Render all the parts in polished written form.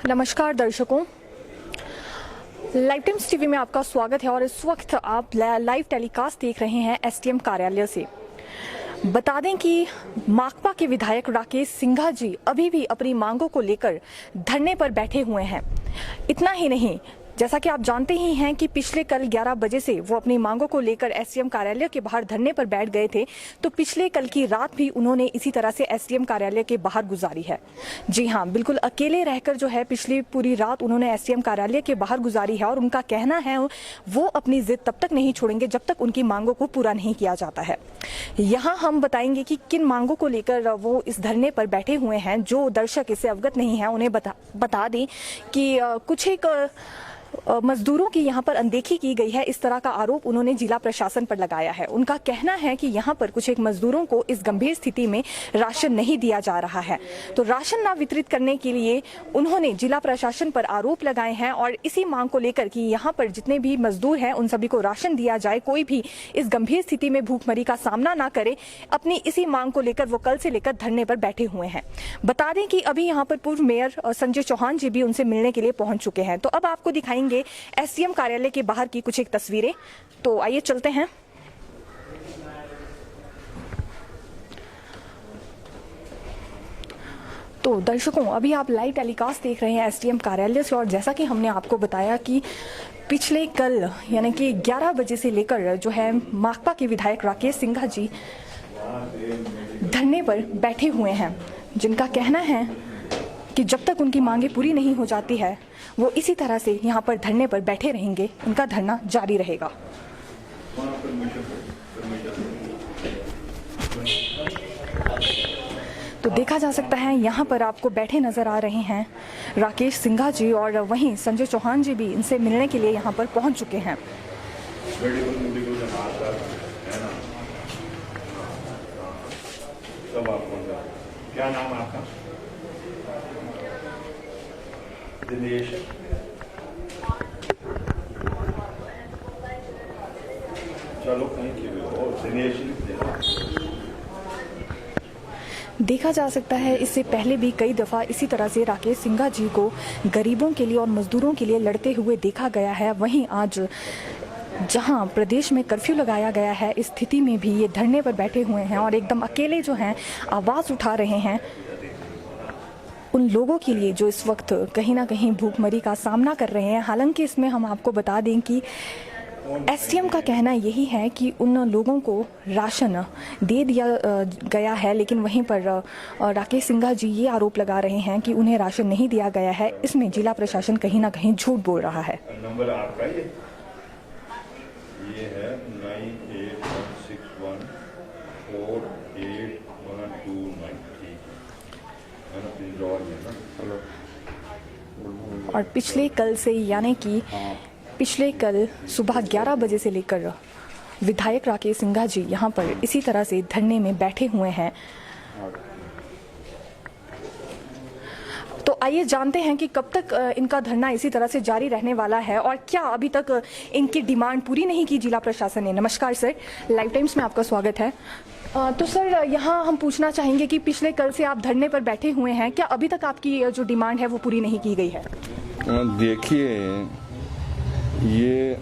नमस्कार दर्शकों, live times TV में आपका स्वागत है और इस वक्त आप लाइव टेलीकास्ट देख रहे हैं एसडीएम कार्यालय से। बता दें कि माकपा के विधायक राकेश सिंघा जी अभी भी अपनी मांगों को लेकर धरने पर बैठे हुए हैं। इतना ही नहीं, जैसा कि आप जानते ही हैं कि पिछले कल 11 बजे से वो अपनी मांगों को लेकर एसडीएम कार्यालय के बाहर धरने पर बैठ गए थे, तो पिछले कल की रात भी उन्होंने इसी तरह से एसडीएम कार्यालय के बाहर गुजारी है। जी हाँ, बिल्कुल अकेले रहकर जो है पिछली पूरी रात उन्होंने एसडीएम कार्यालय के बाहर गुजारी है और उनका कहना है वो अपनी जिद तब तक नहीं छोड़ेंगे जब तक उनकी मांगों को पूरा नहीं किया जाता है। यहाँ हम बताएंगे कि किन मांगों को लेकर वो इस धरने पर बैठे हुए हैं। जो दर्शक इससे अवगत नहीं है उन्हें बता दें कि कुछ एक मजदूरों की यहाँ पर अनदेखी की गई है, इस तरह का आरोप उन्होंने जिला प्रशासन पर लगाया है। उनका कहना है कि यहाँ पर कुछ एक मजदूरों को इस गंभीर स्थिति में राशन नहीं दिया जा रहा है, तो राशन ना वितरित करने के लिए उन्होंने जिला प्रशासन पर आरोप लगाए हैं और इसी मांग को लेकर कि यहाँ पर जितने भी मजदूर हैं उन सभी को राशन दिया जाए, कोई भी इस गंभीर स्थिति में भूखमरी का सामना ना करे। अपनी इसी मांग को लेकर वो कल से लेकर धरने पर बैठे हुए हैं। बता दें कि अभी यहाँ पर पूर्व मेयर संजय चौहान जी भी उनसे मिलने के लिए पहुंच चुके हैं। तो अब आपको दिखाएंगे एसडीएम कार्यालय के बाहर की कुछ एक तस्वीरें। तो आइए चलते हैं। तो दर्शकों, अभी आप लाइव टेलीकास्ट देख रहे हैं एसडीएम कार्यालय से और जैसा कि हमने आपको बताया कि पिछले कल यानी कि 11 बजे से लेकर जो है माकपा के विधायक राकेश सिंघा जी धरने पर बैठे हुए हैं, जिनका कहना है कि जब तक उनकी मांगे पूरी नहीं हो जाती है वो इसी तरह से यहाँ पर धरने पर बैठे रहेंगे, उनका धरना जारी रहेगा। तो देखा जा सकता है यहाँ पर आपको बैठे नजर आ रहे हैं राकेश सिंघा जी और वहीं संजय चौहान जी भी इनसे मिलने के लिए यहाँ पर पहुँच चुके हैं। क्या नाम है आपका? दिनेश। चलो थैंक यू। दिनेश देखा जा सकता है इससे पहले भी कई दफा इसी तरह से राकेश सिंघा जी को गरीबों के लिए और मजदूरों के लिए लड़ते हुए देखा गया है। वहीं आज जहां प्रदेश में कर्फ्यू लगाया गया है, इस स्थिति में भी ये धरने पर बैठे हुए हैं और एकदम अकेले जो हैं आवाज उठा रहे हैं उन लोगों के लिए जो इस वक्त कहीं ना कहीं भूखमरी का सामना कर रहे हैं। हालांकि इसमें हम आपको बता दें कि एसडीएम का कहना यही है कि उन लोगों को राशन दे दिया गया है, लेकिन वहीं पर राकेश सिंघा जी ये आरोप लगा रहे हैं कि उन्हें राशन नहीं दिया गया है। इसमें जिला प्रशासन कहीं ना कहीं झूठ बोल रहा है। नंबर आपका ये है 9816148129। और पिछले कल से यानी कि पिछले कल सुबह 11 बजे से लेकर विधायक राकेश सिंघा जी यहाँ पर इसी तरह से धरने में बैठे हुए हैं। तो आइए जानते हैं कि कब तक इनका धरना इसी तरह से जारी रहने वाला है और क्या अभी तक इनकी डिमांड पूरी नहीं की जिला प्रशासन ने। नमस्कार सर, लाइव टाइम्स में आपका स्वागत है। तो सर, यहाँ हम पूछना चाहेंगे कि पिछले कल से आप धरने पर बैठे हुए हैं, क्या अभी तक आपकी जो डिमांड है वो पूरी नहीं की गई है? देखिए, ये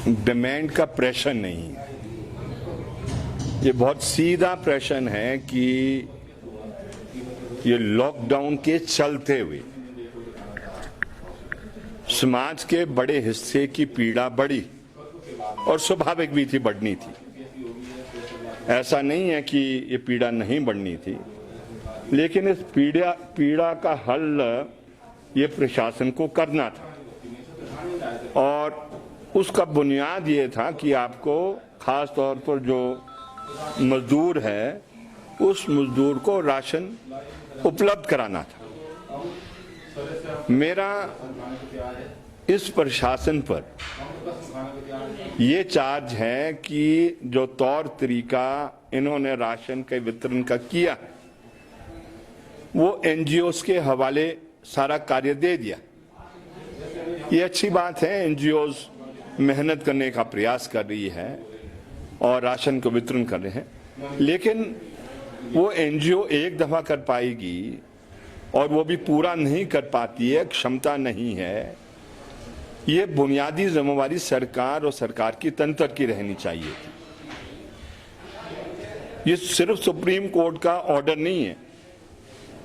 डिमांड का प्रश्न नहीं है, ये बहुत सीधा प्रश्न है कि ये लॉकडाउन के चलते हुए समाज के बड़े हिस्से की पीड़ा बढ़ी और स्वाभाविक भी थी, बढ़नी थी। ऐसा नहीं है कि ये पीड़ा नहीं बढ़नी थी, लेकिन इस पीड़ा का हल ये प्रशासन को करना था और उसका बुनियाद ये था कि आपको खास तौर पर जो मजदूर है उस मजदूर को राशन उपलब्ध कराना था। मेरा इस प्रशासन पर ये चार्ज है कि जो तौर तरीका इन्होंने राशन के वितरण का किया वो एनजीओस के हवाले सारा कार्य दे दिया। ये अच्छी बात है, एनजीओस मेहनत करने का प्रयास कर रही है और राशन को वितरण कर रहे हैं, लेकिन वो एनजीओ एक दफा कर पाएगी और वो भी पूरा नहीं कर पाती है, क्षमता नहीं है, ये बुनियादी जिम्मेवारी सरकार और सरकार की तंत्र की रहनी चाहिए थी। ये सिर्फ सुप्रीम कोर्ट का ऑर्डर नहीं है,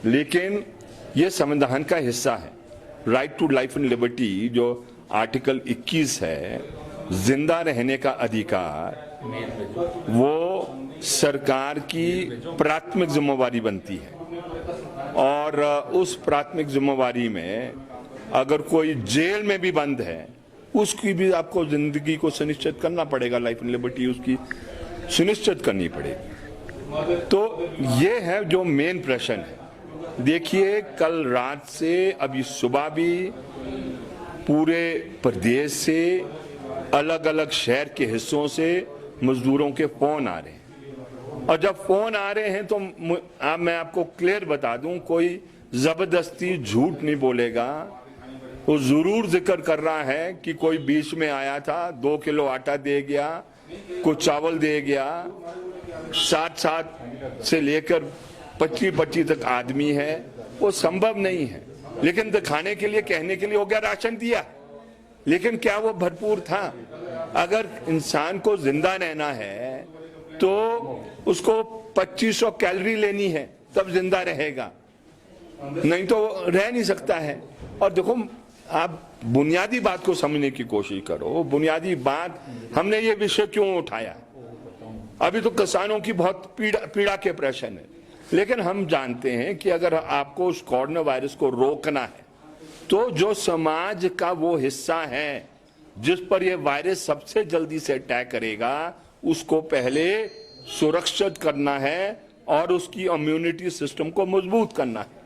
लेकिन ये संविधान का हिस्सा है। Right to life and liberty जो आर्टिकल 21 है, जिंदा रहने का अधिकार, वो सरकार की प्राथमिक जिम्मेवारी बनती है। और उस प्राथमिक जिम्मेवारी में अगर कोई जेल में भी बंद है, उसकी भी आपको जिंदगी को सुनिश्चित करना पड़ेगा, लाइफ एंड लिबर्टी उसकी सुनिश्चित करनी पड़ेगी। तो ये है जो मेन प्रश्न है। देखिए, कल रात से अभी सुबह भी पूरे प्रदेश से, अलग अलग शहर के हिस्सों से मजदूरों के फोन आ रहे हैं। और जब फोन आ रहे हैं तो मैं आपको क्लियर बता दूं, कोई जबरदस्ती झूठ नहीं बोलेगा। वो जरूर जिक्र कर रहा है कि कोई बीच में आया था, 2 किलो आटा दे गया, कुछ चावल दे गया, 7 से लेकर 25 तक आदमी है। वो संभव नहीं है, लेकिन दिखाने के लिए, कहने के लिए हो गया राशन दिया, लेकिन क्या वो भरपूर था? अगर इंसान को जिंदा रहना है तो उसको 2500 कैलोरी लेनी है, तब जिंदा रहेगा, नहीं तो रह नहीं सकता है। और देखो, आप बुनियादी बात को समझने की कोशिश करो। बुनियादी बात, हमने ये विषय क्यों उठाया? अभी तो किसानों की बहुत पीड़ा के प्रश्न है, लेकिन हम जानते हैं कि अगर आपको उस कोरोना वायरस को रोकना है तो जो समाज का वो हिस्सा है जिस पर यह वायरस सबसे जल्दी से अटैक करेगा, उसको पहले सुरक्षित करना है और उसकी इम्यूनिटी सिस्टम को मजबूत करना है।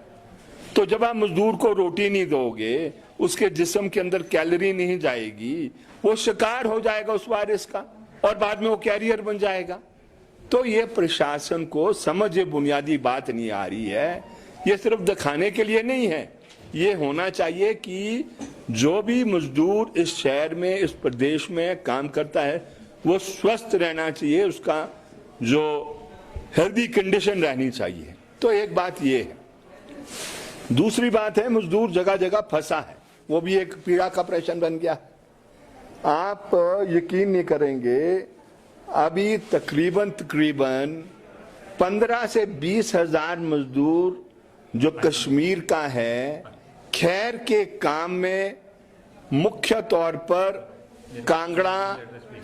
तो जब आप मजदूर को रोटी नहीं दोगे, उसके जिस्म के अंदर कैलोरी नहीं जाएगी, वो शिकार हो जाएगा उस वायरस का और बाद में वो कैरियर बन जाएगा। तो ये प्रशासन को समझ, ये बुनियादी बात नहीं आ रही है। ये सिर्फ दिखाने के लिए नहीं है, ये होना चाहिए कि जो भी मजदूर इस शहर में, इस प्रदेश में काम करता है, वो स्वस्थ रहना चाहिए, उसका जो हेल्दी कंडीशन रहनी चाहिए। तो एक बात ये है। दूसरी बात है, मजदूर जगह जगह फंसा है, वो भी एक पीड़ा का प्रश्न बन गया। आप यकीन नहीं करेंगे, अभी तकरीबन 15 से 20 हजार मजदूर जो कश्मीर का है, खैर के काम में मुख्य तौर पर कांगड़ा,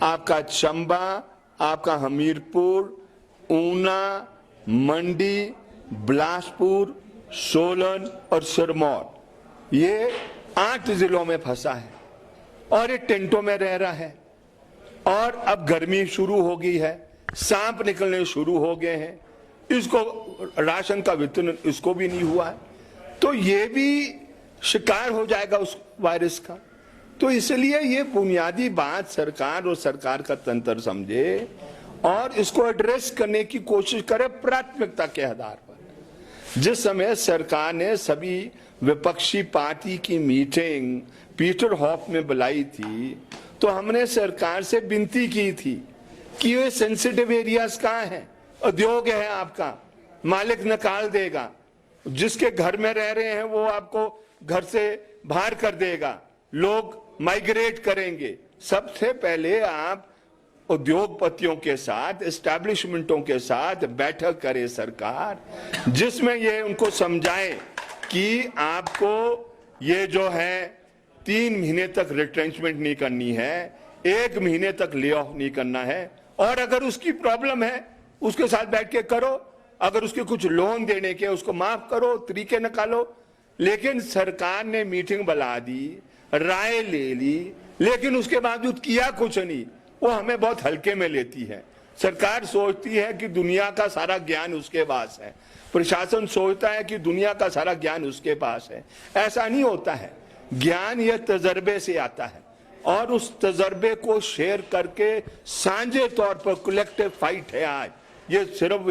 आपका चंबा, आपका हमीरपुर, ऊना, मंडी, बिलासपुर, सोलन और सिरमौर, ये 8 जिलों में फंसा है और ये टेंटों में रह रहा है। और अब गर्मी शुरू हो गई है, सांप निकलने शुरू हो गए हैं, इसको राशन का वितरण इसको भी नहीं हुआ है, तो ये भी शिकार हो जाएगा उस वायरस का। तो इसलिए ये बुनियादी बात सरकार और सरकार का तंत्र समझे और इसको एड्रेस करने की कोशिश करे प्राथमिकता के आधार पर। जिस समय सरकार ने सभी विपक्षी पार्टी की मीटिंग पीटरहॉफ में बुलाई थी, तो हमने सरकार से विनती की थी कि ये सेंसिटिव एरियाज कहाँ हैं? उद्योग है आपका, मालिक निकाल देगा, जिसके घर में रह रहे हैं वो आपको घर से बाहर कर देगा, लोग माइग्रेट करेंगे। सबसे पहले आप उद्योगपतियों के साथ, एस्टैब्लिशमेंटों के साथ बैठक करे सरकार, जिसमें ये उनको समझाए कि आपको ये जो है 3 महीने तक रिट्रेंचमेंट नहीं करनी है, 1 महीने तक ले ऑफ नहीं करना है, और अगर उसकी प्रॉब्लम है उसके साथ बैठ के करो, अगर उसके कुछ लोन देने के उसको माफ करो, तरीके निकालो। लेकिन सरकार ने मीटिंग बुला दी, राय ले ली, लेकिन उसके बावजूद किया कुछ नहीं। वो हमें बहुत हल्के में लेती है। सरकार सोचती है कि दुनिया का सारा ज्ञान उसके पास है, प्रशासन सोचता है कि दुनिया का सारा ज्ञान उसके पास है। ऐसा नहीं होता है। ज्ञान यह तजर्बे से आता है और उस तजर्बे को शेयर करके साझे तौर पर कलेक्टिव फाइट है आज। ये सिर्फ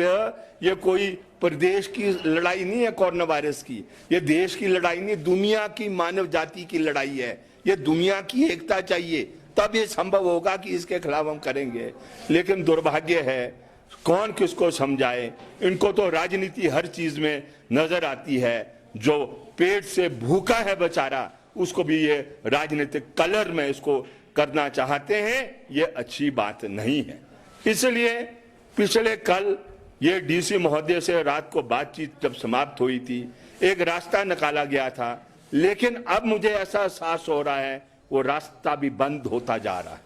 ये कोई प्रदेश की लड़ाई नहीं है कोरोना वायरस की, ये देश की लड़ाई नहीं, दुनिया की मानव जाति की लड़ाई है। ये दुनिया की एकता चाहिए, तब ये संभव होगा कि इसके खिलाफ हम करेंगे। लेकिन दुर्भाग्य है, कौन किसको समझाए। इनको तो राजनीति हर चीज में नजर आती है, जो पेट से भूखा है बेचारा, उसको भी ये राजनीतिक कलर में इसको करना चाहते हैं, ये अच्छी बात नहीं है। इसलिए पिछले कल ये डीसी महोदय से रात को बातचीत जब समाप्त हुई थी, एक रास्ता निकाला गया था, लेकिन अब मुझे ऐसा एहसास हो रहा है वो रास्ता भी बंद होता जा रहा है,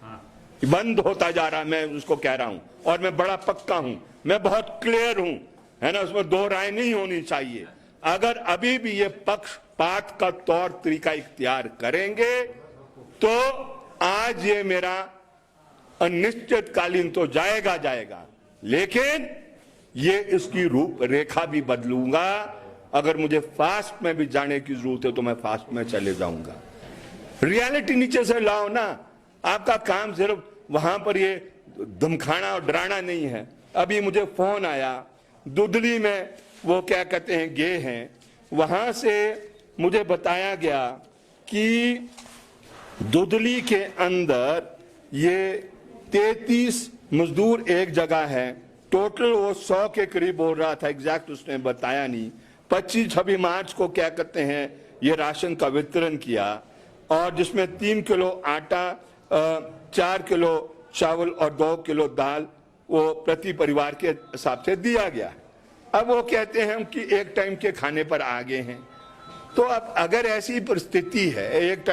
बंद होता जा रहा है। मैं उसको कह रहा हूं और मैं बड़ा पक्का हूं, मैं बहुत क्लियर हूं, है ना, उसमें दो राय नहीं होनी चाहिए। अगर अभी भी ये पक्षपात का तौर तरीका इख्तियार करेंगे तो आज ये मेरा अनिश्चितकालीन तो जाएगा जाएगा, लेकिन ये इसकी रूपरेखा भी बदलूंगा। अगर मुझे फास्ट में भी जाने की जरूरत है तो मैं फास्ट में चले जाऊंगा। रियलिटी नीचे से लाओ ना, आपका काम सिर्फ वहां पर ये धमकाना और डराना नहीं है। अभी मुझे फोन आया, दुधली में वो क्या कहते हैं गे हैं, वहां से मुझे बताया गया कि दुधली के अंदर ये 33 मजदूर एक जगह है, टोटल वो 100 के करीब बोल रहा था, एग्जैक्ट उसने बताया नहीं। 25-26 मार्च को क्या कहते हैं ये राशन का वितरण किया, और जिसमें 3 किलो आटा, 4 किलो चावल और 2 किलो दाल वो प्रति परिवार के हिसाब से दिया गया। अब वो कहते हैं कि एक टाइम के खाने पर आ गए हैं। तो अब अगर ऐसी परिस्थिति है, एक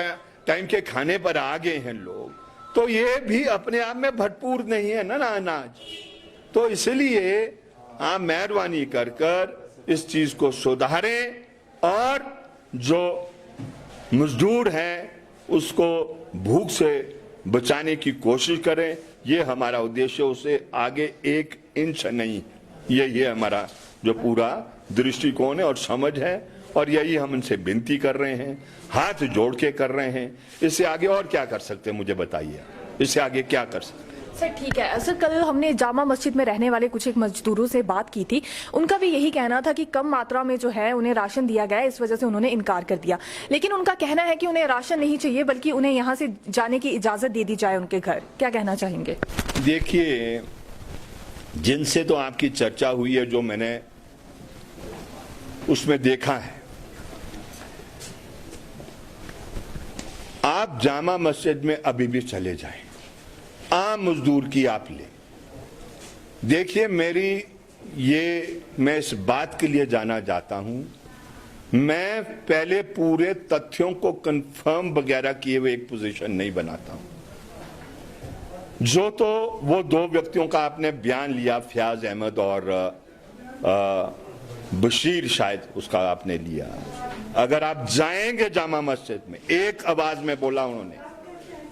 टाइम के खाने पर आ गए हैं लोग, तो ये भी अपने आप में भरपूर नहीं है ना अनाज। तो इसलिए आप मेहरबानी कर कर इस चीज को सुधारें और जो मजदूर हैं उसको भूख से बचाने की कोशिश करें। ये हमारा उद्देश्य, उसे आगे 1 इंच नहीं, यही हमारा जो पूरा दृष्टिकोण है और समझ है, और यही हम इनसे विनती कर रहे हैं, हाथ जोड़ के कर रहे हैं। इससे आगे और क्या कर सकते हैं मुझे बताइए, इससे आगे क्या कर सकते हैं? सर ठीक है। सर कल हमने जामा मस्जिद में रहने वाले कुछ एक मजदूरों से बात की थी, उनका भी यही कहना था कि कम मात्रा में जो है उन्हें राशन दिया गया है, इस वजह से उन्होंने इनकार कर दिया। लेकिन उनका कहना है कि उन्हें राशन नहीं चाहिए, बल्कि उन्हें यहाँ से जाने की इजाजत दे दी जाए उनके घर। क्या कहना चाहेंगे? देखिए, जिनसे तो आपकी चर्चा हुई है, जो मैंने उसमें देखा है, आप जामा मस्जिद में अभी भी चले जाएं, आम मजदूर की आप ले देखिए। मैं इस बात के लिए जाना जाता हूं, मैं पहले पूरे तथ्यों को कंफर्म वगैरह किए हुए एक पोजीशन नहीं बनाता हूं। जो तो वो 2 व्यक्तियों का आपने बयान लिया, फयाज अहमद और बशीर, शायद उसका आपने लिया। अगर आप जाएंगे जामा मस्जिद में, एक आवाज में बोला उन्होंने,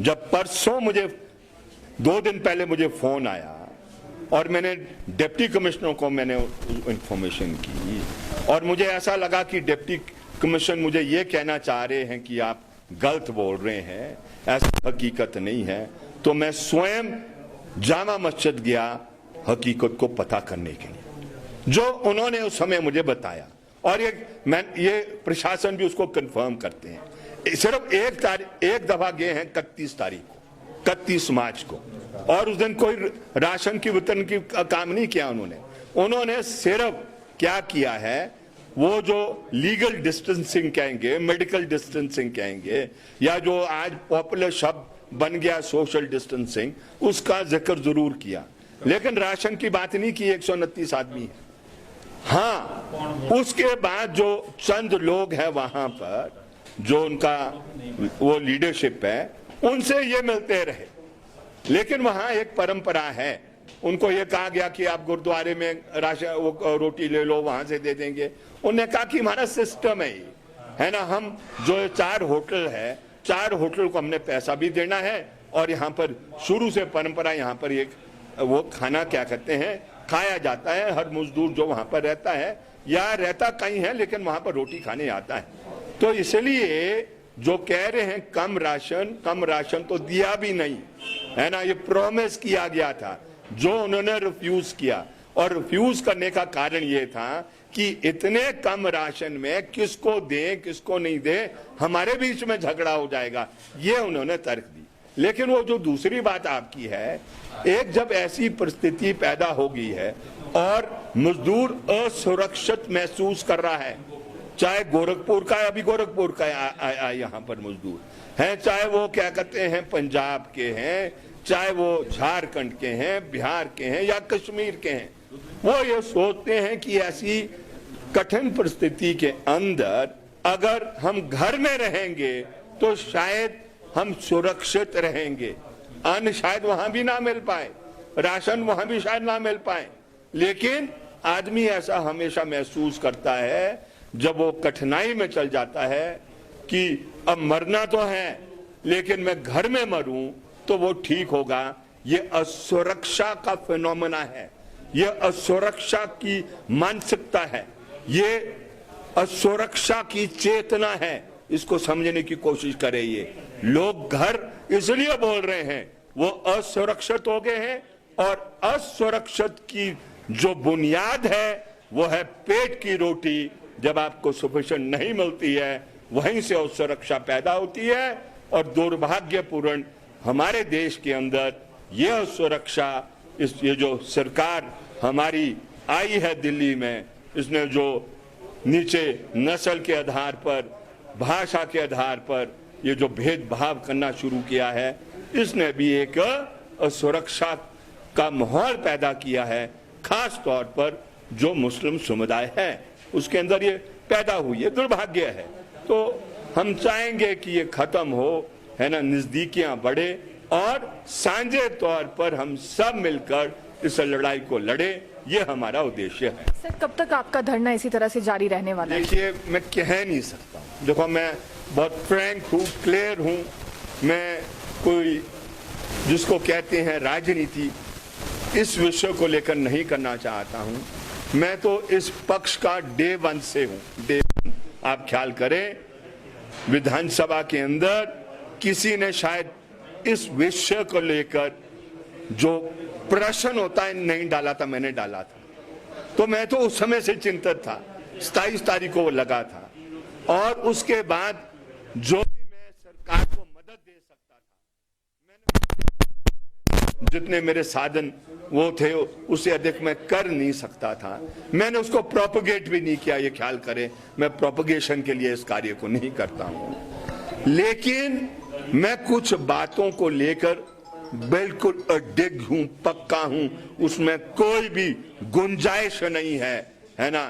जब परसों मुझे 2 दिन पहले मुझे फोन आया और मैंने डिप्टी कमिश्नर को मैंने इंफॉर्मेशन की, और मुझे ऐसा लगा कि डिप्टी कमिश्नर मुझे ये कहना चाह रहे हैं कि आप गलत बोल रहे हैं, ऐसा हकीकत नहीं है। तो मैं स्वयं जामा मस्जिद गया हकीकत को पता करने के लिए, जो उन्होंने उस समय मुझे बताया, और ये प्रशासन भी उसको कंफर्म करते हैं। सिर्फ एक दफा गए हैं 31 तारीख को, 31 मार्च को, और उस दिन कोई राशन की वितरण की काम नहीं किया उन्होंने सिर्फ क्या किया है, वो जो लीगल डिस्टेंसिंग कहेंगे, मेडिकल डिस्टेंसिंग कहेंगे, या जो आज पॉपुलर शब्द बन गया सोशल डिस्टेंसिंग, उसका जिक्र जरूर किया, लेकिन राशन की बात नहीं की। 129 आदमी है। हाँ, उसके बाद जो चंद लोग हैं वहां पर, जो उनका वो लीडरशिप है, उनसे ये मिलते रहे। लेकिन वहां एक परंपरा है, उनको ये कहा गया कि आप गुरुद्वारे में राशन वो रोटी ले लो, वहां से दे देंगे। उन्होंने कहा कि हमारा सिस्टम है ना, हम जो 4 होटल है, 4 होटल को हमने पैसा भी देना है, और यहाँ पर शुरू से परंपरा, यहाँ पर एक वो खाना क्या कहते हैं खाया जाता है। हर मजदूर जो वहां पर रहता है, या रहता कहीं है, लेकिन वहां पर रोटी खाने आता है। तो इसलिए जो कह रहे हैं कम राशन तो दिया भी नहीं है ना, ये प्रॉमिस किया गया था, जो उन्होंने रिफ्यूज किया। और रिफ्यूज करने का कारण ये था कि इतने कम राशन में किसको दें किसको नहीं दें, हमारे बीच में झगड़ा हो जाएगा, ये उन्होंने तर्क दी। लेकिन वो जो दूसरी बात आपकी है, एक जब ऐसी परिस्थिति पैदा हो गई है और मजदूर असुरक्षित महसूस कर रहा है, चाहे गोरखपुर का, अभी गोरखपुर का यहाँ पर मजदूर हैं, चाहे वो क्या कहते हैं पंजाब के हैं, चाहे वो झारखंड के हैं, बिहार के हैं या कश्मीर के हैं, वो ये सोचते हैं कि ऐसी कठिन परिस्थिति के अंदर अगर हम घर में रहेंगे तो शायद हम सुरक्षित रहेंगे। अन्न शायद वहां भी ना मिल पाए, राशन वहां भी शायद ना मिल पाए, लेकिन आदमी ऐसा हमेशा महसूस करता है जब वो कठिनाई में चल जाता है कि अब मरना तो है लेकिन मैं घर में मरूं तो वो ठीक होगा। ये असुरक्षा का फिनोमेना है, ये असुरक्षा की मानसिकता है, ये असुरक्षा की चेतना है। इसको समझने की कोशिश करें। ये लोग घर इसलिए बोल रहे हैं वो असुरक्षित हो गए हैं, और असुरक्षित की जो बुनियाद है वो है पेट की रोटी। जब आपको सफिशिएंट नहीं मिलती है वहीं से असुरक्षा पैदा होती है, और दुर्भाग्यपूर्ण हमारे देश के अंदर ये असुरक्षा, ये जो सरकार हमारी आई है दिल्ली में, इसने जो नीचे नस्ल के आधार पर, भाषा के आधार पर ये जो भेदभाव करना शुरू किया है, इसने भी एक असुरक्षा का माहौल पैदा किया है। खास तौर पर जो मुस्लिम समुदाय है उसके अंदर ये पैदा हुई है, दुर्भाग्य है। तो हम चाहेंगे कि ये खत्म हो, है ना, नजदीकियां बढ़े और साझे तौर पर हम सब मिलकर इस लड़ाई को लड़े, ये हमारा उद्देश्य है। सर, कब तक आपका धरना इसी तरह से जारी रहने वाला है? देखिए, मैं कह नहीं सकता हूँ। देखो, मैं बहुत फ्रैंक हूँ, क्लियर हूँ। मैं कोई जिसको कहते हैं राजनीति, इस विषय को लेकर नहीं करना चाहता हूँ। मैं तो इस पक्ष का डे वन से हूँ, डे वन। आप ख्याल करें, विधानसभा के अंदर किसी ने शायद इस विषय को लेकर जो प्रश्न होता है नहीं डाला था, मैंने डाला था। तो मैं तो उस समय से चिंतित था, 27 तारीख को वो लगा था, और उसके बाद जो भी मैं सरकार को मदद दे सकता था, मैंने जितने मेरे साधन वो थे उससे अधिक मैं कर नहीं सकता था। मैंने उसको प्रोपगेट भी नहीं किया। ये ख्याल करें, मैं प्रोपगेशन के लिए इस कार्य को नहीं करता हूं, लेकिन मैं कुछ बातों को लेकर बिल्कुल अडिग हूं, पक्का हूं, उसमें कोई भी गुंजाइश नहीं है ना,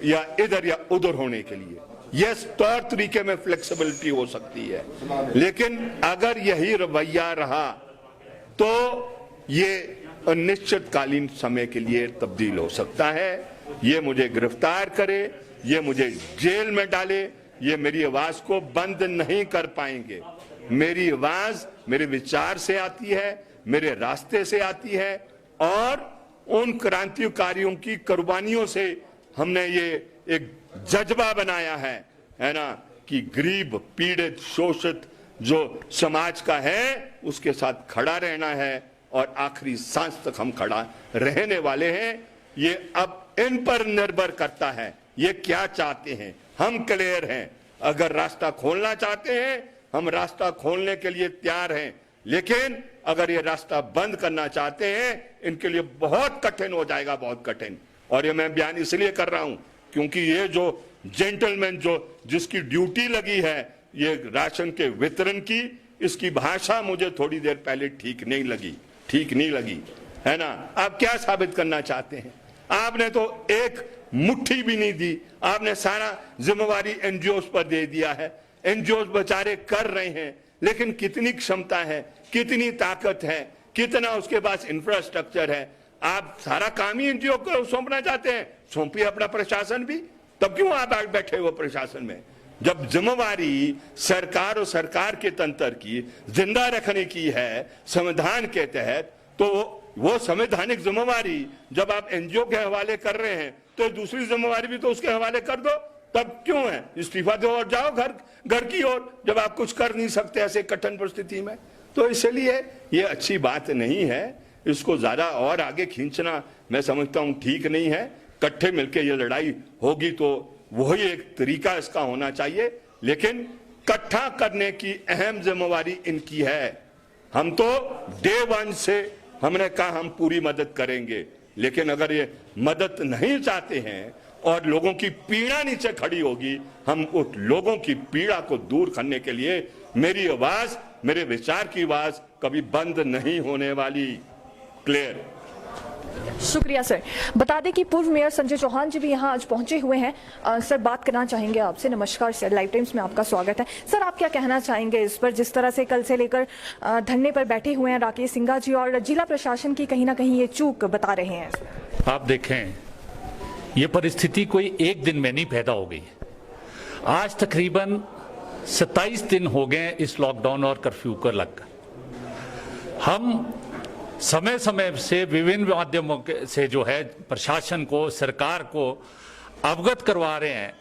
या इधर या उधर होने के लिए। यस, तौर तरीके में फ्लेक्सिबिलिटी हो सकती है, लेकिन अगर यही रवैया रहा तो ये अनिश्चितकालीन समय के लिए तब्दील हो सकता है। ये मुझे गिरफ्तार करे, ये मुझे जेल में डाले, ये मेरी आवाज को बंद नहीं कर पाएंगे। मेरी आवाज मेरे विचार से आती है, मेरे रास्ते से आती है, और उन क्रांतिकारियों की कुर्बानियों से हमने ये एक जज्बा बनाया है ना, कि गरीब, पीड़ित, शोषित जो समाज का है उसके साथ खड़ा रहना है, और आखिरी सांस तक हम खड़ा रहने वाले हैं। ये अब इन पर निर्भर करता है ये क्या चाहते हैं। हम क्लियर हैं, अगर रास्ता खोलना चाहते हैं हम रास्ता खोलने के लिए तैयार हैं, लेकिन अगर ये रास्ता बंद करना चाहते हैं इनके लिए बहुत कठिन हो जाएगा, बहुत कठिन। और ये मैं बयान इसलिए कर रहा हूं क्योंकि ये जो जेंटलमैन जो जिसकी ड्यूटी लगी है ये राशन के वितरण की, इसकी भाषा मुझे थोड़ी देर पहले ठीक नहीं लगी, है ना। आप क्या साबित करना चाहते हैं? आपने तो एक मुट्ठी भी नहीं दी, आपने सारा जिम्मेवारी एनजीओ पर दे दिया है। एनजीओ बेचारे कर रहे हैं, लेकिन कितनी क्षमता है, कितनी ताकत है, कितना उसके पास इंफ्रास्ट्रक्चर है? आप सारा काम ही एनजीओ को सौंपना चाहते हैं। सौंपिए अपना प्रशासन भी, तब क्यों आप बैठे हो प्रशासन में? जब जिम्मेवारी सरकार और सरकार के तंत्र की जिंदा रखने की है संविधान के तहत, तो वो संवैधानिक जिम्मेवारी जब आप एनजीओ के हवाले कर रहे हैं तो दूसरी जिम्मेवारी भी तो उसके हवाले कर दो। तब क्यों है इस्तीफा दो और जाओ घर की ओर, जब आप कुछ कर नहीं सकते ऐसे कठिन परिस्थिति में। तो इसलिए ये अच्छी बात नहीं है, इसको ज्यादा और आगे खींचना मैं समझता हूं ठीक नहीं है। इकट्ठे मिलकर ये लड़ाई होगी तो वही एक तरीका इसका होना चाहिए, लेकिन इकट्ठा करने की अहम जिम्मेवारी इनकी है। हम तो डे वन से हमने कहा हम पूरी मदद करेंगे, लेकिन अगर ये मदद नहीं चाहते हैं और लोगों की पीड़ा नीचे खड़ी होगी, हम उस लोगों की पीड़ा को दूर करने के लिए मेरी आवाज, मेरे विचार की आवाज कभी बंद नहीं होने वाली। क्लियर। शुक्रिया सर। बता दें कि पूर्व मेयर संजय चौहान जी भी यहाँ आज पहुंचे हुए हैं। सर बात करना चाहेंगे आपसे। नमस्कार सर, लाइव टाइम्स में आपका स्वागत है। सर आप क्या कहना चाहेंगे इस पर, जिस तरह से कल से लेकर धरने पर बैठे हुए हैं राकेश सिंघा जी और जिला प्रशासन की कहीं ना कहीं ये चूक बता रहे हैं? आप देखें, ये परिस्थिति कोई एक दिन में नहीं पैदा हो गई। आज तकरीबन 27 दिन हो गए इस लॉकडाउन और कर्फ्यू को लगकर। हम समय समय से विभिन्न माध्यमों से जो है प्रशासन को, सरकार को अवगत करवा रहे हैं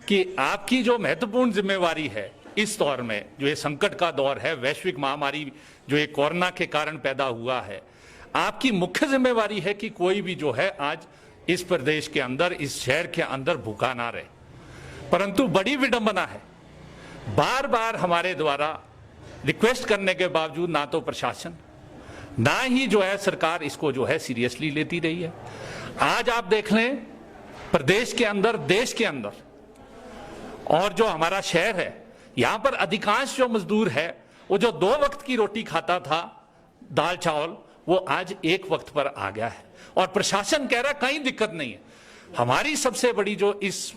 कि आपकी जो महत्वपूर्ण जिम्मेवारी है इस दौर में, जो ये संकट का दौर है, वैश्विक महामारी जो ये कोरोना के कारण पैदा हुआ है, आपकी मुख्य जिम्मेवारी है कि कोई भी जो है आज इस प्रदेश के अंदर, इस शहर के अंदर भूखा ना रहे। परंतु बड़ी विडंबना है, बार बार हमारे द्वारा रिक्वेस्ट करने के बावजूद ना तो प्रशासन, ना ही जो है सरकार इसको जो है सीरियसली लेती रही है। आज आप देख लें, प्रदेश के अंदर, देश के अंदर और जो हमारा शहर है, यहां पर अधिकांश जो मजदूर है वो जो 2 वक्त की रोटी खाता था, दाल चावल, वो आज 1 वक्त पर आ गया है। और प्रशासन कह रहा कहीं दिक्कत नहीं है। हमारी सबसे बड़ी जो इस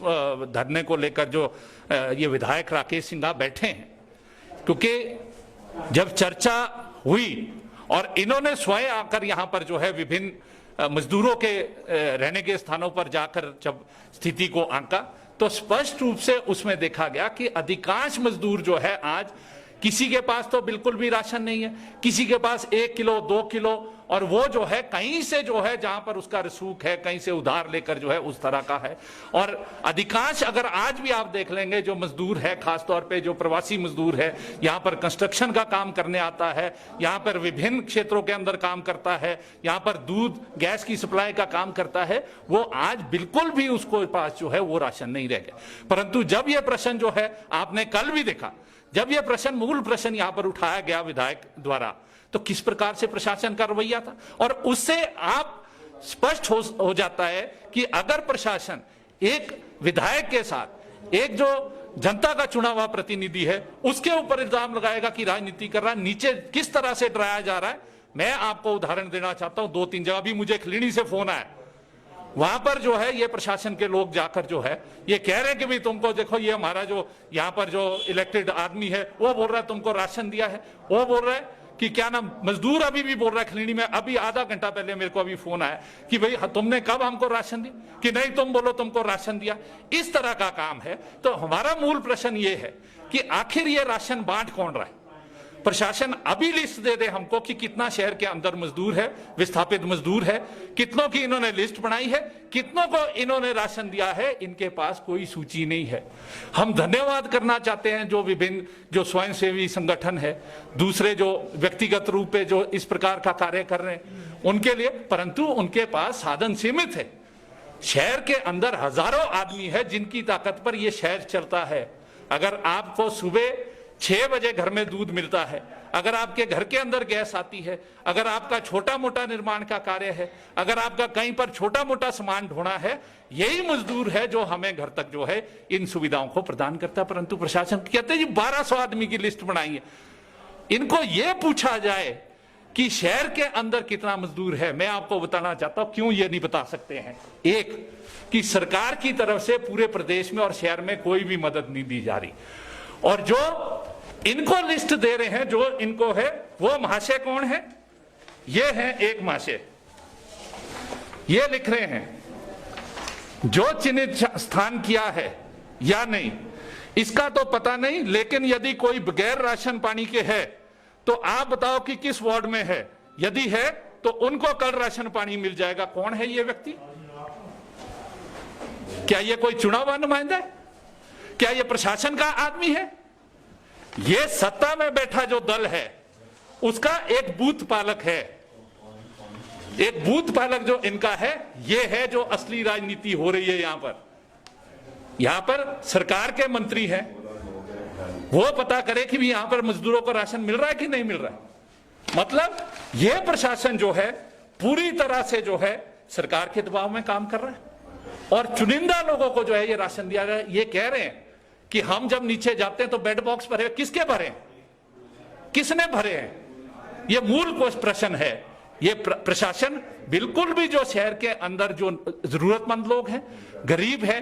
धरने को लेकर जो ये विधायक राकेश सिंघा बैठे हैं, क्योंकि जब चर्चा हुई और इन्होंने स्वयं आकर यहां पर जो है विभिन्न मजदूरों के रहने के स्थानों पर जाकर जब स्थिति को आंका, तो स्पष्ट रूप से उसमें देखा गया कि अधिकांश मजदूर जो है आज, किसी के पास तो बिल्कुल भी राशन नहीं है, किसी के पास 1 किलो 2 किलो, और वो जो है कहीं से जो है जहां पर उसका रसूख है, कहीं से उधार लेकर जो है उस तरह का है। और अधिकांश अगर आज भी आप देख लेंगे जो मजदूर है, खासतौर पे जो प्रवासी मजदूर है, यहाँ पर कंस्ट्रक्शन का काम करने आता है, यहाँ पर विभिन्न क्षेत्रों के अंदर काम करता है, यहाँ पर दूध गैस की सप्लाई का काम करता है, वो आज बिल्कुल भी उसको पास जो है वो राशन नहीं रह गया। परंतु जब ये प्रश्न जो है, आपने कल भी देखा, जब यह प्रश्न, मूल प्रश्न यहां पर उठाया गया विधायक द्वारा, तो किस प्रकार से प्रशासन का रवैया था। और उससे आप स्पष्ट हो जाता है कि अगर प्रशासन एक विधायक के साथ, एक जो जनता का चुना हुआ प्रतिनिधि है, उसके ऊपर इल्जाम लगाएगा कि राजनीति कर रहा है, नीचे किस तरह से डराया जा रहा है। मैं आपको उदाहरण देना चाहता हूं, 2-3 जगह भी मुझे खलीनी से फोन आया, वहां पर जो है ये प्रशासन के लोग जाकर जो है ये कह रहे हैं कि भाई तुमको देखो, ये हमारा जो यहाँ पर जो इलेक्टेड आदमी है वो बोल रहा है तुमको राशन दिया है, वो बोल रहा है कि क्या नाम, मजदूर अभी भी बोल रहा है खलीनी में, अभी आधा घंटा पहले मेरे को अभी फोन आया कि भाई तुमने कब हमको राशन दिया, कि नहीं तुम बोलो तुमको राशन दिया। इस तरह का काम है। तो हमारा मूल प्रश्न ये है कि आखिर ये राशन बांट कौन रहा है। प्रशासन अभी लिस्ट दे दे हमको कि कितना शहर के अंदर मजदूर है, विस्थापित मजदूर है, कितनों की इन्होंने लिस्ट बनाई है, कितनों को इन्होंने राशन दिया है, इनके पास कोई सूची नहीं है। हम धन्यवाद करना चाहते हैं जो विभिन्न जो स्वयंसेवी संगठन है, दूसरे जो व्यक्तिगत रूप पे जो इस प्रकार का कार्य कर रहे हैं उनके लिए, परंतु उनके पास साधन सीमित है। शहर के अंदर हजारों आदमी है जिनकी ताकत पर यह शहर चलता है। अगर आपको सुबह 6 बजे घर में दूध मिलता है, अगर आपके घर के अंदर गैस आती है, अगर आपका छोटा मोटा निर्माण का कार्य है, अगर आपका कहीं पर छोटा मोटा सामान ढोना है, यही मजदूर है जो हमें घर तक जो है इन सुविधाओं को प्रदान करता है। परंतु प्रशासन कहते हैं जी 1200 आदमी की लिस्ट बनाई है। इनको यह पूछा जाए कि शहर के अंदर कितना मजदूर है, मैं आपको बताना चाहता हूं क्यों ये नहीं बता सकते हैं। एक, कि सरकार की तरफ से पूरे प्रदेश में और शहर में कोई भी मदद नहीं दी जा रही, और जो इनको लिस्ट दे रहे हैं, जो इनको है, वो महाशय कौन है? ये है एक महाशय, ये लिख रहे हैं जो चिन्हित स्थान किया है या नहीं इसका तो पता नहीं, लेकिन यदि कोई बगैर राशन पानी के है तो आप बताओ कि किस वार्ड में है, यदि है तो उनको कल राशन पानी मिल जाएगा। कौन है ये व्यक्ति? क्या ये कोई चुना हुआ नुमाइंदा है? क्या ये प्रशासन का आदमी है? ये सत्ता में बैठा जो दल है उसका एक बूथ पालक है। एक बूथ पालक जो इनका है, ये है जो असली राजनीति हो रही है। यहां पर सरकार के मंत्री हैं, वो पता करे कि भी यहां पर मजदूरों को राशन मिल रहा है कि नहीं मिल रहा है। मतलब यह प्रशासन जो है पूरी तरह से जो है सरकार के दबाव में काम कर रहा है। और चुनिंदा लोगों को जो है ये राशन दिया गया। ये कह रहे हैं कि हम जब नीचे जाते हैं तो बेड बॉक्स भरे, किसके भरे, किसने भरे हैं? ये मूल प्रश्न है। ये प्रशासन बिल्कुल भी जो शहर के अंदर जो जरूरतमंद लोग हैं, गरीब है,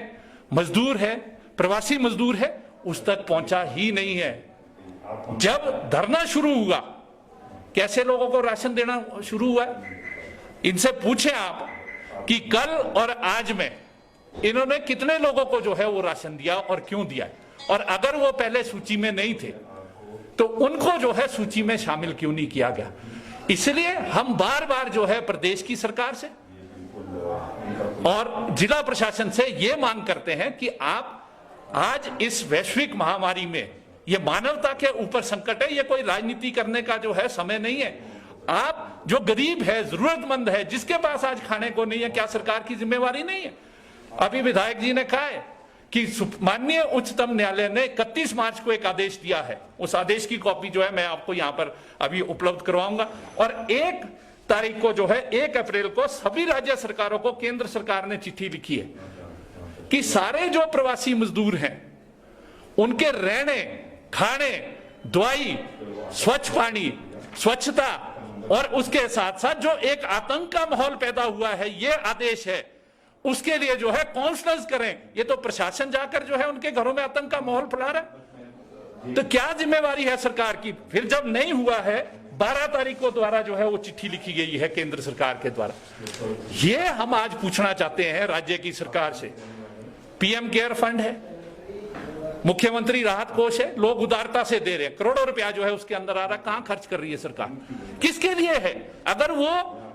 मजदूर है, प्रवासी मजदूर है, उस तक पहुंचा ही नहीं है। जब धरना शुरू हुआ, कैसे लोगों को राशन देना शुरू हुआ? इनसे पूछें आप कि कल और आज में इन्होंने कितने लोगों को जो है वो राशन दिया और क्यों दिया, और अगर वो पहले सूची में नहीं थे तो उनको जो है सूची में शामिल क्यों नहीं किया गया? इसलिए हम बार बार जो है प्रदेश की सरकार से और जिला प्रशासन से ये मांग करते हैं कि आप आज इस वैश्विक महामारी में, ये मानवता के ऊपर संकट है, ये कोई राजनीति करने का जो है समय नहीं है। आप जो गरीब है, जरूरतमंद है, जिसके पास आज खाने को नहीं है, क्या सरकार की जिम्मेवारी नहीं है? अभी विधायक जी ने कहा है कि माननीय उच्चतम न्यायालय ने 31 मार्च को एक आदेश दिया है। उस आदेश की कॉपी जो है मैं आपको यहां पर अभी उपलब्ध करवाऊंगा। और 1 तारीख को जो है 1 अप्रैल को सभी राज्य सरकारों को केंद्र सरकार ने चिट्ठी लिखी है कि सारे जो प्रवासी मजदूर हैं उनके रहने, खाने, दवाई, स्वच्छ पानी, स्वच्छता, और उसके साथ साथ जो एक आतंक का माहौल पैदा हुआ है, ये आदेश है, उसके लिए जो है काउंसलर्स करें। ये तो प्रशासन जाकर जो है उनके घरों में आतंक का माहौल फैला रहा है। तो क्या जिम्मेवारी है सरकार की? फिर जब नहीं हुआ है, 12 तारीख को द्वारा जो है वो चिट्ठी लिखी गई है केंद्र सरकार के द्वारा। ये हम आज पूछना चाहते हैं राज्य की सरकार से। पीएम केयर फंड है, मुख्यमंत्री राहत कोष है, लोग उदारता से दे रहे हैं, करोड़ों रुपया जो है उसके अंदर आ रहा है। कहां खर्च कर रही है सरकार? किसके लिए है? अगर वो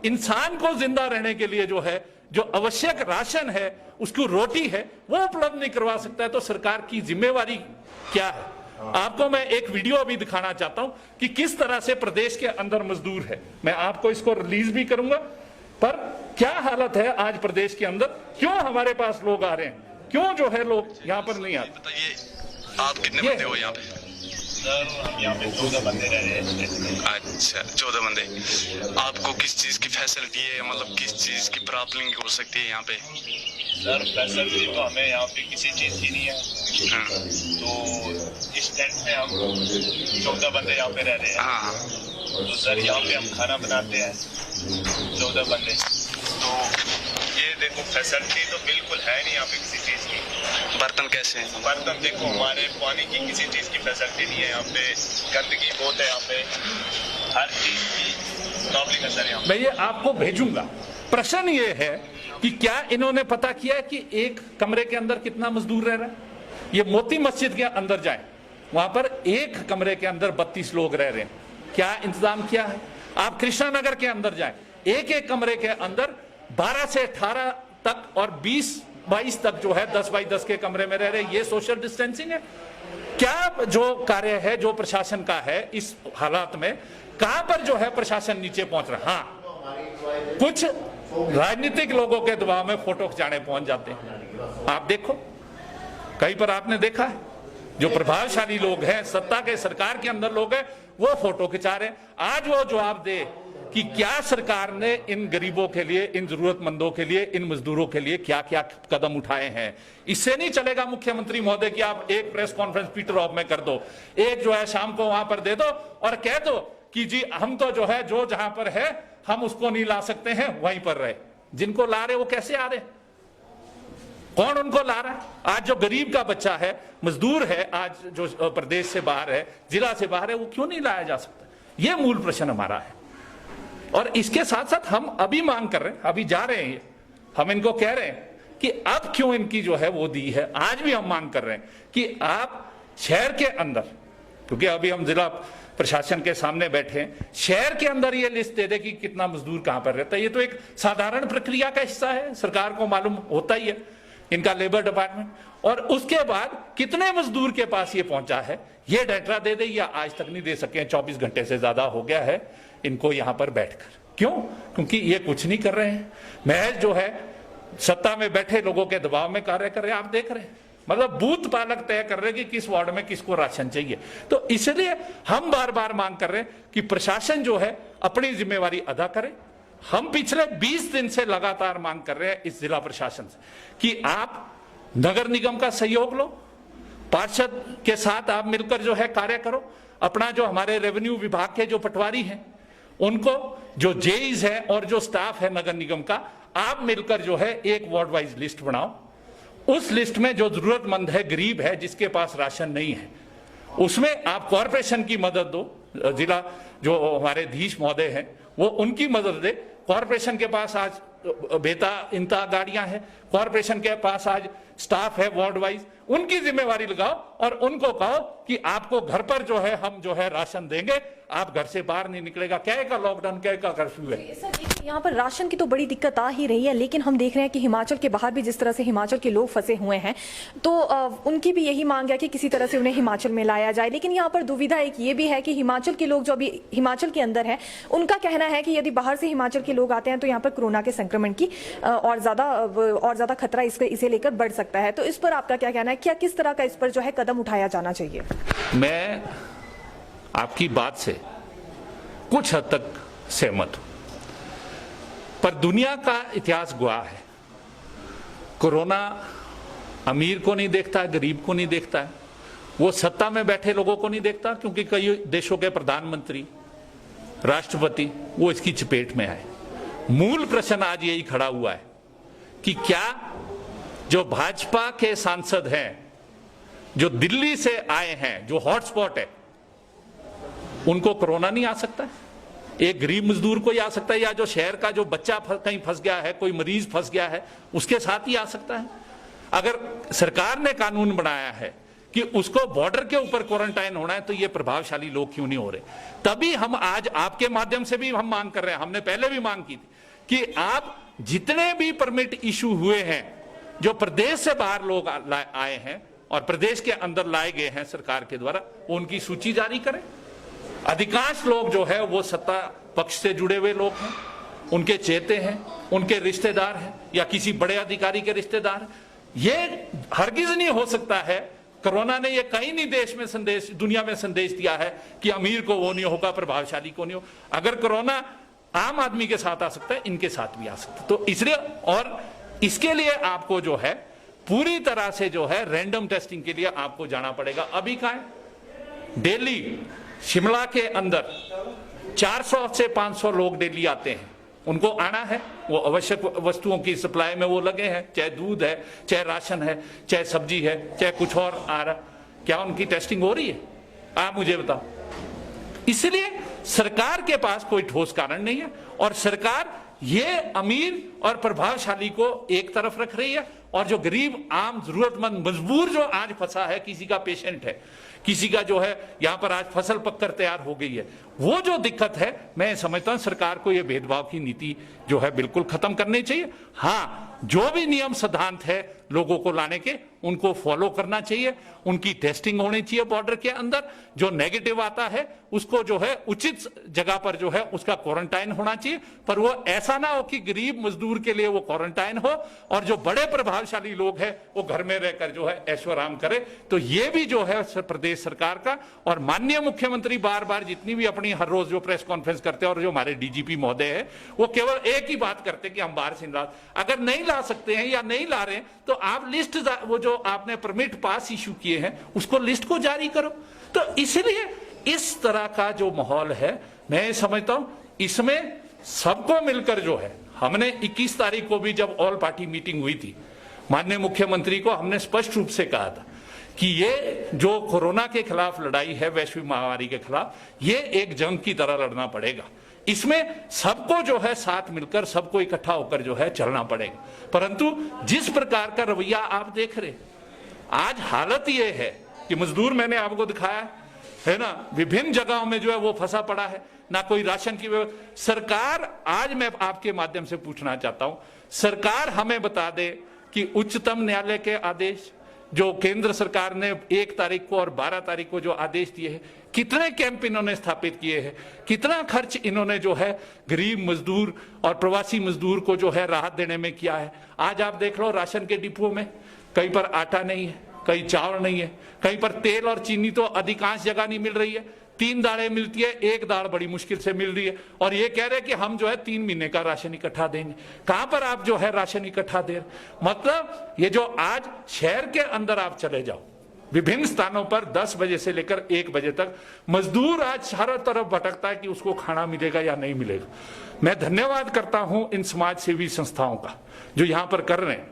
इंसान को जिंदा रहने के लिए जो है, जो आवश्यक राशन है, उसकी रोटी है, वो उपलब्ध नहीं करवा सकता है, तो सरकार की जिम्मेवारी क्या है? आपको मैं एक वीडियो अभी दिखाना चाहता हूं कि किस तरह से प्रदेश के अंदर मजदूर है। मैं आपको इसको रिलीज भी करूंगा, पर क्या हालत है आज प्रदेश के अंदर, क्यों हमारे पास लोग आ रहे हैं, क्यों जो है लोग यहाँ पर नहीं आते? बताइए, आप कितने बंदे हो यहाँ पे? सर हम यहाँ पे 14 बंदे रह रहे हैं। अच्छा, 14 बंदे। आपको किस चीज की फैसिलिटी है, मतलब किस चीज की प्रॉब्लम हो सकती है यहाँ पे? सर फैसिलिटी तो हमें यहाँ पे किसी चीज की नहीं है। तो इस टेंट में हम 14 बंदे यहाँ पे रह रहे हैं। हाँ। तो सर यहाँ पे हम खाना बनाते हैं 14 बंदे। तो ये देखो फैसिलिटी तो बिल्कुल है नहीं यहाँ पे किसी चीज की। बर्तन कैसे हैं? बर्तन देखो, हमारे पानी की किसी चीज की फैसिलिटी नहीं है यहाँ पे। गंदगी बहुत है यहाँ पे, हर चीज की प्रॉब्लम है सर यहाँ पे। मैं ये आपको भेजूंगा। प्रश्न ये है कि क्या इन्होंने पता किया है कि एक कमरे के अंदर कितना मजदूर रह रहा है? ये मोती मस्जिद के अंदर जाए, वहां पर एक कमरे के अंदर 32 लोग रह रहे हैं। क्या इंतजाम किया है? आप कृष्णा नगर के अंदर जाए, एक कमरे के अंदर 12 से 18 तक और 20-22 तक जो है 10x10 के कमरे में रह रहे। ये सोशल डिस्टेंसिंग है? क्या जो कार्य है जो प्रशासन का है इस हालात में, कहां पर जो है प्रशासन नीचे पहुंच रहा? हाँ, कुछ राजनीतिक लोगों के दबाव में फोटो खिंचाने पहुंच जाते हैं। आप देखो, कहीं पर आपने देखा है जो प्रभावशाली लोग हैं, सत्ता के सरकार के अंदर लोग हैं, वो फोटो खिंचा रहे हैं। आज वो जवाब दे कि क्या सरकार ने इन गरीबों के लिए, इन जरूरतमंदों के लिए, इन मजदूरों के लिए क्या क्या कदम उठाए हैं। इससे नहीं चलेगा मुख्यमंत्री महोदय कि आप एक प्रेस कॉन्फ्रेंस पीटर ऑफ में कर दो, एक जो है शाम को वहां पर दे दो और कह दो कि जी हम तो जो है जो जहां पर है हम उसको नहीं ला सकते हैं, वहीं पर रहे। जिनको ला रहे वो कैसे आ रहे? कौन उनको ला रहा है? आज जो गरीब का बच्चा है, मजदूर है, आज जो प्रदेश से बाहर है, जिला से बाहर है, वो क्यों नहीं लाया जा सकता? ये मूल प्रश्न हमारा है। और इसके साथ साथ हम अभी मांग कर रहे हैं, अभी जा रहे हैं, हम इनको कह रहे हैं कि अब क्यों इनकी जो है वो दी है। आज भी हम मांग कर रहे हैं कि आप शहर के अंदर, क्योंकि अभी हम जिला प्रशासन के सामने बैठे हैं, शहर के अंदर ये लिस्ट दे दे कि कितना मजदूर कहां पर रहता है। ये तो एक साधारण प्रक्रिया का हिस्सा है, सरकार को मालूम होता ही है, इनका लेबर डिपार्टमेंट। और उसके बाद कितने मजदूर के पास ये पहुंचा है ये डाटा दे दे, या आज तक नहीं दे सके। 24 घंटे से ज्यादा हो गया है इनको यहां पर बैठकर। क्यों? क्योंकि ये कुछ नहीं कर रहे हैं, महज जो है सत्ता में बैठे लोगों के दबाव में कार्य कर रहे हैं। आप देख रहे हैं, मतलब बूथ पालक तय कर रहे हैं कि किस वार्ड में किसको राशन चाहिए। तो इसलिए हम बार बार मांग कर रहे हैं कि प्रशासन जो है अपनी जिम्मेवारी अदा करे हम पिछले 20 दिन से लगातार मांग कर रहे हैं इस जिला प्रशासन से कि आप नगर निगम का सहयोग लो, पार्षद के साथ आप मिलकर जो है कार्य करो, अपना जो हमारे रेवेन्यू विभाग के जो पटवारी हैं उनको, जो जेईज है और जो स्टाफ है नगर निगम का, आप मिलकर जो है एक वार्ड वाइज लिस्ट बनाओ। उस लिस्ट में जो जरूरतमंद है, गरीब है, जिसके पास राशन नहीं है, उसमें आप कॉरपोरेशन की मदद दो। जिला जो हमारे धीश महोदय हैं वो उनकी मदद दे। कॉरपोरेशन के पास आज बेता इंता गाड़ियां हैं, कॉरपोरेशन के पास आज स्टाफ है वार्ड वाइज, उनकी जिम्मेवारी लगाओ और उनको कहो कि आपको घर पर जो है हम जो है राशन देंगे, आप घर से बाहर नहीं निकलेगा। क्या का लॉकडाउन, क्या का कर्फ्यू है। यहाँ पर राशन की तो बड़ी दिक्कत आ ही रही है, लेकिन हम देख रहे हैं कि हिमाचल के बाहर भी जिस तरह से हिमाचल के लोग फंसे हुए हैं, तो उनकी भी यही मांग है कि किसी तरह से उन्हें हिमाचल में लाया जाए। लेकिन यहाँ पर दुविधा एक ये भी है कि हिमाचल के लोग जो अभी हिमाचल के अंदर है, उनका कहना है कि यदि बाहर से हिमाचल के लोग आते हैं तो यहाँ पर कोरोना के संक्रमण की और ज्यादा खतरा इसे लेकर बढ़ सकता है। तो इस पर आपका क्या कहना है, क्या किस तरह का इस पर जो है कदम उठाया जाना चाहिए? मैं आपकी बात से कुछ हद तक सहमत हूं, पर दुनिया का इतिहास गवाह है, कोरोना अमीर को नहीं देखता है, गरीब को नहीं देखता है, वो सत्ता में बैठे लोगों को नहीं देखता, क्योंकि कई देशों के प्रधानमंत्री, राष्ट्रपति वो इसकी चपेट में आए। मूल प्रश्न आज यही खड़ा हुआ है कि क्या जो भाजपा के सांसद हैं, जो दिल्ली से आए हैं, जो हॉटस्पॉट है, उनको कोरोना नहीं आ सकता है? एक गरीब मजदूर को ही आ सकता है, या जो शहर का जो बच्चा कहीं फंस गया है, कोई मरीज फंस गया है, उसके साथ ही आ सकता है? अगर सरकार ने कानून बनाया है कि उसको बॉर्डर के ऊपर क्वारंटाइन होना है, तो ये प्रभावशाली लोग क्यों नहीं हो रहे? तभी हम आज आपके माध्यम से भी हम मांग कर रहे हैं, हमने पहले भी मांग की थी कि आप जितने भी परमिट इशू हुए हैं, जो प्रदेश से बाहर लोग आए हैं और प्रदेश के अंदर लाए गए हैं सरकार के द्वारा, उनकी सूची जारी करें। अधिकांश लोग जो है वो सत्ता पक्ष से जुड़े हुए लोग हैं, उनके चेते हैं, उनके रिश्तेदार हैं, या किसी बड़े अधिकारी के रिश्तेदार हैं। ये हरगिज नहीं हो सकता है। कोरोना ने ये कहीं नहीं देश में संदेश, दुनिया में संदेश दिया है कि अमीर को वो नहीं होगा, प्रभावशाली को नहीं हो। अगर कोरोना आम आदमी के साथ आ सकता है, इनके साथ भी आ सकता है। तो इसलिए, और इसके लिए आपको जो है पूरी तरह से जो है रैंडम टेस्टिंग के लिए आपको जाना पड़ेगा। अभी कहाँ है? दिल्ली, शिमला के अंदर 400 से 500 लोग डेली आते हैं, उनको आना है, वो आवश्यक वस्तुओं की सप्लाई में वो लगे हैं, चाहे दूध है, चाहे राशन है, चाहे सब्जी है, चाहे कुछ और आ रहा, क्या उनकी टेस्टिंग हो रही है? आप मुझे बताओ। इसलिए सरकार के पास कोई ठोस कारण नहीं है, और सरकार ये अमीर और प्रभावशाली को एक तरफ रख रही है, और जो गरीब आम जरूरतमंद मजबूर जो आज फंसा है, किसी का पेशेंट है, किसी का जो है यहां पर आज फसल पककर तैयार हो गई है, वो जो दिक्कत है, मैं समझता हूं सरकार को ये भेदभाव की नीति जो है बिल्कुल खत्म करनी चाहिए। हाँ, जो भी नियम सिद्धांत है लोगों को लाने के, उनको फॉलो करना चाहिए, उनकी टेस्टिंग होनी चाहिए बॉर्डर के अंदर, जो नेगेटिव आता है उसको जो है उचित जगह पर जो है उसका क्वारंटाइन होना चाहिए, पर वो ऐसा ना हो कि गरीब मजदूर के लिए वो क्वारंटाइन हो और जो बड़े प्रभावशाली लोग हैं वो घर में रहकर जो है ऐशो आराम करे। तो ये भी जो है प्रदेश सरकार का, और माननीय मुख्यमंत्री बार बार जितनी भी अपनी हर रोज जो प्रेस कॉन्फ्रेंस करते हैं, और जो हमारे डीजीपी महोदय है, वो केवल एक ही बात करते हैं कि हम बाहर से ला, अगर नहीं ला सकते हैं या नहीं ला रहे हैं तो आप लिस्ट, वो जो आपने परमिट पास इशू किए हैं उसको लिस्ट को जारी करो। तो इसलिए इस तरह का जो माहौल है, मैं समझता हूं इसमें सबको मिलकर जो है, हमने 21 तारीख को भी जब ऑल पार्टी मीटिंग हुई थी, माननीय मुख्यमंत्री को हमने स्पष्ट रूप से कहा था कि ये जो कोरोना के खिलाफ लड़ाई है, वैश्विक महामारी के खिलाफ, ये एक जंग की तरह लड़ना पड़ेगा। इसमें सबको जो है साथ मिलकर, सबको इकट्ठा होकर जो है चलना पड़ेगा। परंतु जिस प्रकार का रवैया आप देख रहे, आज हालत ये है कि मजदूर, मैंने आपको दिखाया है ना, विभिन्न जगहों में जो है वो फंसा पड़ा है, ना कोई राशन की व्यवस्था। सरकार, आज मैं आपके माध्यम से पूछना चाहता हूं, सरकार हमें बता दे कि उच्चतम न्यायालय के आदेश जो केंद्र सरकार ने 1 तारीख को और 12 तारीख को जो आदेश दिए हैं, कितने कैंप इन्होंने स्थापित किए हैं, कितना खर्च इन्होंने जो है गरीब मजदूर और प्रवासी मजदूर को जो है राहत देने में किया है। आज आप देख लो, राशन के डिपो में कहीं पर आटा नहीं है, कहीं चावल नहीं है, कहीं पर तेल और चीनी तो अधिकांश जगह नहीं मिल रही है। 3 दालें मिलती है, 1 दाल बड़ी मुश्किल से मिल रही है, और ये कह रहे हैं कि हम जो है 3 महीने का राशन इकट्ठा देंगे। कहां पर आप जो है राशन इकट्ठा दे रहे? मतलब ये जो आज शहर के अंदर आप चले जाओ, विभिन्न स्थानों पर 10 बजे से लेकर 1 बजे तक मजदूर आज चारों तरफ भटकता है कि उसको खाना मिलेगा या नहीं मिलेगा। मैं धन्यवाद करता हूं इन समाज सेवी संस्थाओं का जो यहां पर कर रहे हैं,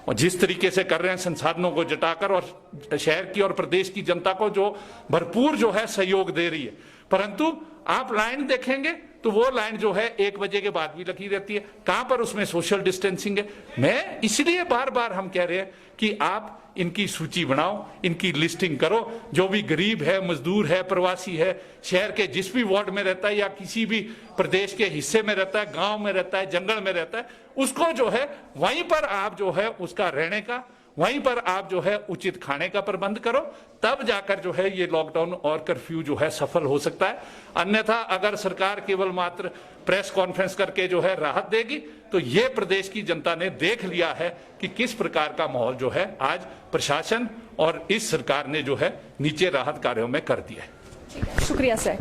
और जिस तरीके से कर रहे हैं संसाधनों को जुटाकर, और शहर की और प्रदेश की जनता को जो भरपूर जो है सहयोग दे रही है। परंतु आप लाइन देखेंगे तो वो लाइन जो है 1 बजे के बाद भी लगी रहती है। कहां पर उसमें सोशल डिस्टेंसिंग है? मैं इसलिए बार बार हम कह रहे हैं कि आप इनकी सूची बनाओ, इनकी लिस्टिंग करो। जो भी गरीब है, मजदूर है, प्रवासी है, शहर के जिस भी वार्ड में रहता है या किसी भी प्रदेश के हिस्से में रहता है, गांव में रहता है, जंगल में रहता है, उसको जो है वहीं पर आप जो है उसका रहने का, वहीं पर आप जो है उचित खाने का प्रबंध करो, तब जाकर जो है ये लॉकडाउन और कर्फ्यू जो है सफल हो सकता है। अन्यथा अगर सरकार केवल मात्र प्रेस कॉन्फ्रेंस करके जो है राहत देगी, तो ये प्रदेश की जनता ने देख लिया है कि किस प्रकार का माहौल जो है आज प्रशासन और इस सरकार ने जो है नीचे राहत कार्यों में कर दिया है। शुक्रिया सर।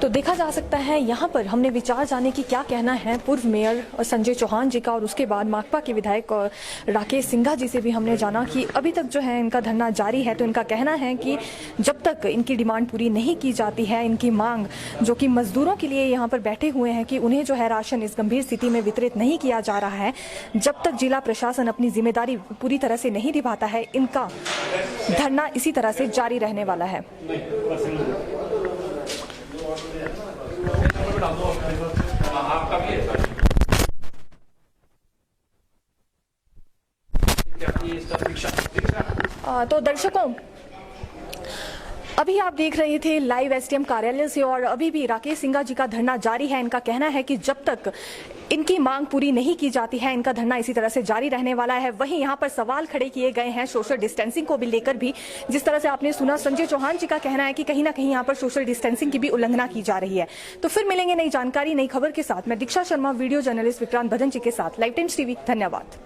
तो देखा जा सकता है यहाँ पर हमने विचार जाने की क्या कहना है पूर्व मेयर संजय चौहान जी का, और उसके बाद माकपा के विधायक राकेश सिंघा जी से भी हमने जाना कि अभी तक जो है इनका धरना जारी है। तो इनका कहना है कि जब तक इनकी डिमांड पूरी नहीं की जाती है, इनकी मांग जो कि मजदूरों के लिए यहाँ पर बैठे हुए हैं कि उन्हें जो है राशन इस गंभीर स्थिति में वितरित नहीं किया जा रहा है, जब तक जिला प्रशासन अपनी जिम्मेदारी पूरी तरह से नहीं निभाता है, इनका धरना इसी तरह से जारी रहने वाला है। तो दर्शकों, अभी आप देख रहे थे लाइव एसडीएम कार्यालय से, और अभी भी राकेश सिंघा जी का धरना जारी है। इनका कहना है कि जब तक इनकी मांग पूरी नहीं की जाती है, इनका धरना इसी तरह से जारी रहने वाला है। वहीं यहाँ पर सवाल खड़े किए गए हैं सोशल डिस्टेंसिंग को भी लेकर भी। जिस तरह से आपने सुना, संजय चौहान जी का कहना है कि कहीं ना कहीं यहाँ पर सोशल डिस्टेंसिंग की भी उल्लंघना की जा रही है। तो फिर मिलेंगे नई जानकारी, नई खबर के साथ। मैं दीक्षा शर्मा, वीडियो जर्नलिस्ट विक्रांत भदन जी के साथ, लाइव टाइम्स टीवी। धन्यवाद।